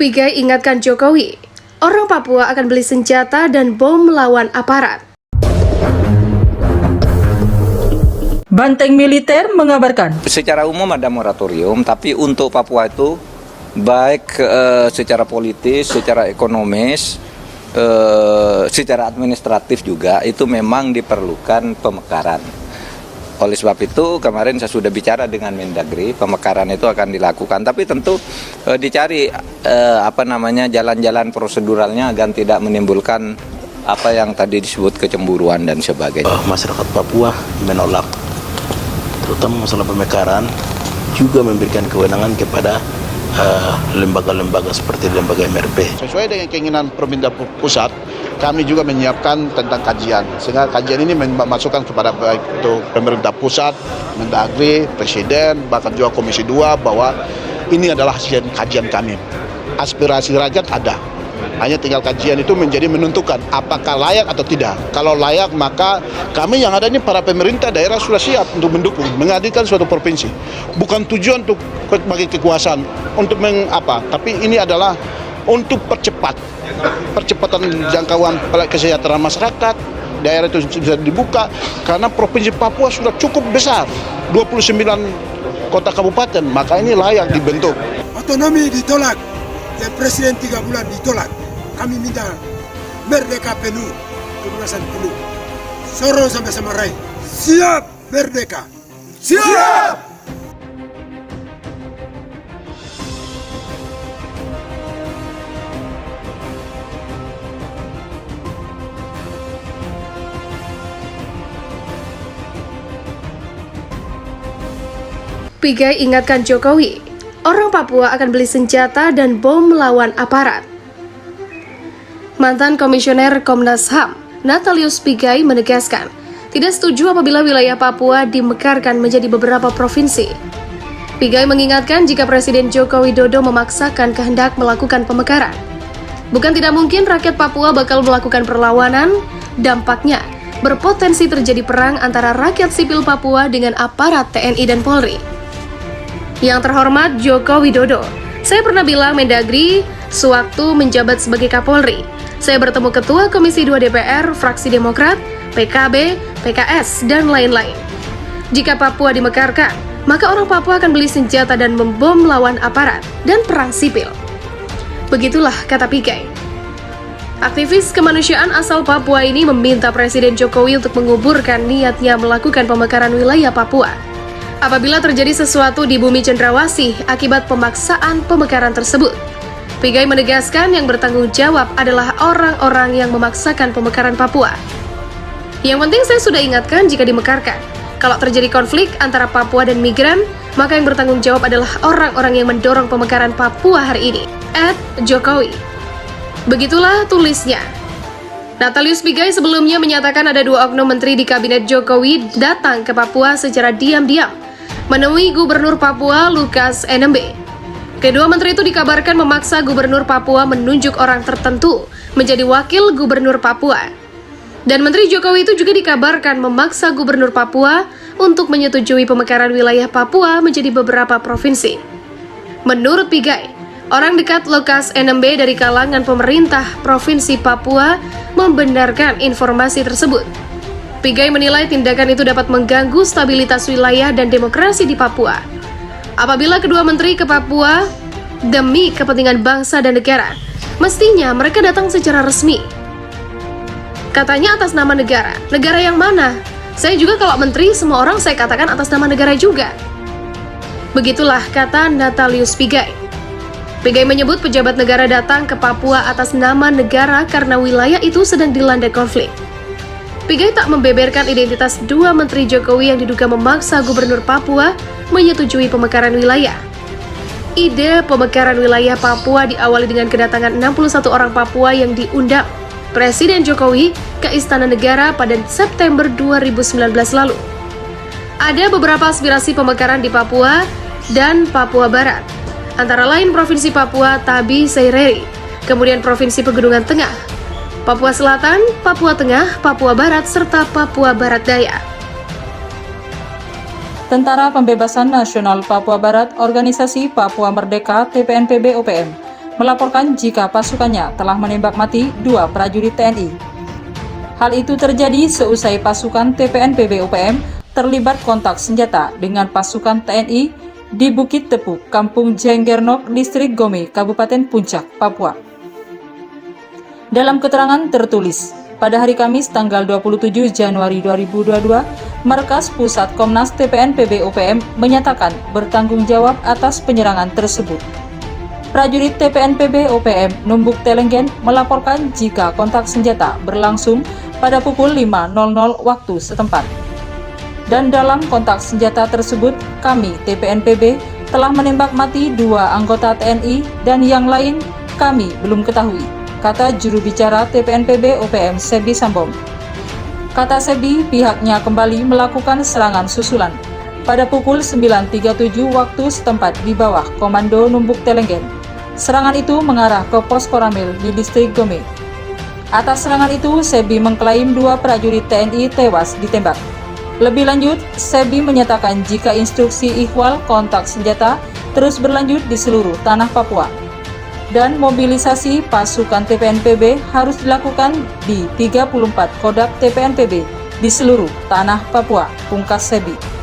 Pigai ingatkan Jokowi, orang Papua akan beli senjata dan bom melawan aparat. Banteng Militer mengabarkan, secara umum ada moratorium, tapi untuk Papua itu baik secara politis, secara ekonomis, secara administratif juga itu memang diperlukan pemekaran. Oleh sebab itu kemarin saya sudah bicara dengan Mendagri, pemekaran itu akan dilakukan, tapi tentu dicari jalan-jalan proseduralnya agar tidak menimbulkan apa yang tadi disebut kecemburuan dan sebagainya. Masyarakat Papua menolak, terutama masalah pemekaran, juga memberikan kewenangan kepada lembaga-lembaga seperti lembaga MRP. Sesuai dengan keinginan pemerintah pusat, kami juga menyiapkan tentang kajian. Sehingga kajian ini memasukkan kepada baik itu pemerintah pusat, Mendagri, Presiden, bahkan juga Komisi 2 bahwa ini adalah hasil kajian kami. Aspirasi rakyat ada. Hanya tinggal kajian itu menjadi menentukan apakah layak atau tidak. Kalau layak maka kami yang ada ini para pemerintah daerah sudah siap untuk mendukung, menghadirkan suatu provinsi. Bukan tujuan untuk bagi kekuasaan, untuk tapi ini adalah untuk percepatan jangkauan kesejahteraan masyarakat. Daerah itu bisa dibuka karena provinsi Papua sudah cukup besar, 29 kota kabupaten, maka ini layak dibentuk. Otonomi ditolak, dan presiden 3 bulan ditolak. Kami minta merdeka penuh, kebebasan penuh. Sorong sampai sama Rai. Siap merdeka. Siap! Pigai ingatkan Jokowi, orang Papua akan beli senjata dan bom melawan aparat. Mantan Komisioner Komnas HAM, Natalius Pigai menegaskan, tidak setuju apabila wilayah Papua dimekarkan menjadi beberapa provinsi. Pigai mengingatkan jika Presiden Joko Widodo memaksakan kehendak melakukan pemekaran. Bukan tidak mungkin rakyat Papua bakal melakukan perlawanan, dampaknya berpotensi terjadi perang antara rakyat sipil Papua dengan aparat TNI dan Polri. Yang terhormat Joko Widodo, saya pernah bilang Mendagri sewaktu menjabat sebagai Kapolri. Saya bertemu Ketua Komisi 2 DPR, fraksi Demokrat, PKB, PKS, dan lain-lain. Jika Papua dimekarkan, maka orang Papua akan beli senjata dan membom melawan aparat dan perang sipil. Begitulah kata Pigai. Aktivis kemanusiaan asal Papua ini meminta Presiden Jokowi untuk menguburkan niatnya melakukan pemekaran wilayah Papua. Apabila terjadi sesuatu di bumi Cendrawasih akibat pemaksaan pemekaran tersebut, Pigai menegaskan yang bertanggung jawab adalah orang-orang yang memaksakan pemekaran Papua. Yang penting saya sudah ingatkan jika dimekarkan, kalau terjadi konflik antara Papua dan migran, maka yang bertanggung jawab adalah orang-orang yang mendorong pemekaran Papua hari ini. @Jokowi. Begitulah tulisnya. Natalius Pigai sebelumnya menyatakan ada 2 oknum menteri di kabinet Jokowi datang ke Papua secara diam-diam, menemui Gubernur Papua Lukas NMB. Kedua menteri itu dikabarkan memaksa Gubernur Papua menunjuk orang tertentu menjadi wakil Gubernur Papua. Dan Menteri Jokowi itu juga dikabarkan memaksa Gubernur Papua untuk menyetujui pemekaran wilayah Papua menjadi beberapa provinsi. Menurut Pigai, orang dekat Lukas NMB dari kalangan pemerintah Provinsi Papua membenarkan informasi tersebut. Pigai menilai tindakan itu dapat mengganggu stabilitas wilayah dan demokrasi di Papua. Apabila kedua menteri ke Papua demi kepentingan bangsa dan negara, mestinya mereka datang secara resmi. Katanya atas nama negara. Negara yang mana? Saya juga kalau menteri, semua orang saya katakan atas nama negara juga. Begitulah kata Natalius Pigai. Pigai menyebut pejabat negara datang ke Papua atas nama negara karena wilayah itu sedang dilanda konflik. Pigai tak membeberkan identitas 2 menteri Jokowi yang diduga memaksa Gubernur Papua menyetujui pemekaran wilayah. Ide pemekaran wilayah Papua diawali dengan kedatangan 61 orang Papua yang diundang Presiden Jokowi ke Istana Negara pada September 2019 lalu. Ada beberapa aspirasi pemekaran di Papua dan Papua Barat, antara lain Provinsi Papua Tabi Seireri, kemudian Provinsi Pegunungan Tengah, Papua Selatan, Papua Tengah, Papua Barat, serta Papua Barat Daya. Tentara Pembebasan Nasional Papua Barat, Organisasi Papua Merdeka (TPNPB) OPM, melaporkan jika pasukannya telah menembak mati 2 prajurit TNI. Hal itu terjadi seusai pasukan TPNPB UPM terlibat kontak senjata dengan pasukan TNI di Bukit Tepuk, Kampung Jenggernok, Distrik Gome, Kabupaten Puncak, Papua. Dalam keterangan tertulis, pada hari Kamis tanggal 27 Januari 2022, Markas Pusat Komnas TPNPB UPM menyatakan bertanggung jawab atas penyerangan tersebut. Prajurit TPNPB UPM Numbuk Telenggen melaporkan jika kontak senjata berlangsung pada pukul 5.00 waktu setempat. Dan dalam kontak senjata tersebut, kami TPNPB telah menembak mati 2 anggota TNI dan yang lain kami belum ketahui, kata juru bicara TPNPB UPM Sebi Sambom. Kata Sebi, pihaknya kembali melakukan serangan susulan pada pukul 9.37 waktu setempat di bawah Komando Numbuk Telenggen. Serangan itu mengarah ke pos Koramil di Distrik Gome. Atas serangan itu, Sebi mengklaim 2 prajurit TNI tewas ditembak. Lebih lanjut, Sebi menyatakan jika instruksi ihwal kontak senjata terus berlanjut di seluruh tanah Papua dan mobilisasi pasukan TPNPB harus dilakukan di 34 Kodak TPNPB di seluruh tanah Papua, pungkas Sebi.